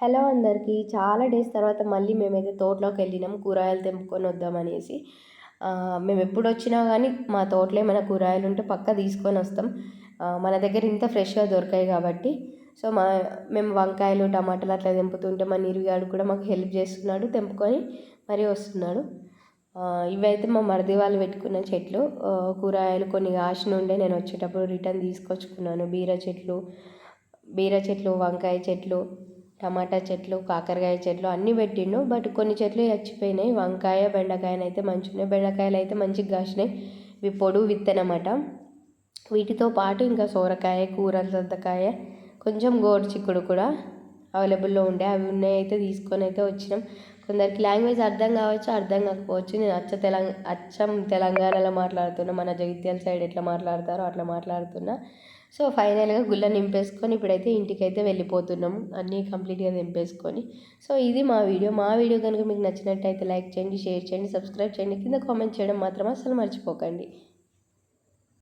Hello అందరికీ. చాలా days తర్వాత మళ్ళీ మేమైతే తోటలోకి వెళ్ళినాం కూరగాయలు తెంపుకొని వద్దామనేసి. మేము ఎప్పుడు వచ్చినా కానీ మా తోటలో ఏమైనా కూరగాయలు ఉంటే పక్కా తీసుకొని వస్తాం. మన దగ్గర ఇంత ఫ్రెష్గా దొరకాయి కాబట్టి. సో మేము వంకాయలు టమాటాలు అట్లా తెంపుతుంటే మా నిర్విగాడు కూడా మాకు హెల్ప్ చేస్తున్నాడు, తెంపుకొని మరీ వస్తున్నాడు. ఇవైతే మా మరిది వాళ్ళు పెట్టుకున్న చెట్లు. కూరగాయలు కొన్ని కాసిన ఉండే నేను వచ్చేటప్పుడు రిటర్న్ తీసుకొచ్చుకున్నాను. బీర చెట్లు, వంకాయ చెట్లు, టమాటా చెట్లు, కాకరకాయ చెట్లు అన్నీ పెట్టిండు. బట్ కొన్ని చెట్లు చచ్చిపోయినాయి. వంకాయ బెండకాయలు అయితే మంచిగా ఉన్నాయి, బెండకాయలు అయితే మంచిగా కాసినాయి. ఇవి పొడుగు విత్తనమాట. వీటితో పాటు ఇంకా సోరకాయ, కూర సొంతకాయ, కొంచెం గోరు చిక్కుడు కూడా అవైలబుల్లో ఉండే. అవి ఉన్నాయి అయితే తీసుకొని అయితే వచ్చినాం. కొందరికి లాంగ్వేజ్ అర్థం కావచ్చు, అర్థం కాకపోవచ్చు. నేను అచ్చం తెలంగాణలో మాట్లాడుతున్నా. మన జగిత్యాల సైడ్ ఎట్లా మాట్లాడతారో అట్లా మాట్లాడుతున్నా. సో ఫైనల్గా గుళ్ళ నింపేసుకొని ఇప్పుడైతే ఇంటికైతే వెళ్ళిపోతున్నాం, అన్నీ కంప్లీట్గా నింపేసుకొని. సో ఇది మా వీడియో కనుక మీకు నచ్చినట్టయితే లైక్ చేయండి, షేర్ చేయండి, సబ్స్క్రైబ్ చేయండి. కింద కామెంట్ చేయడం మాత్రం అసలు మర్చిపోకండి.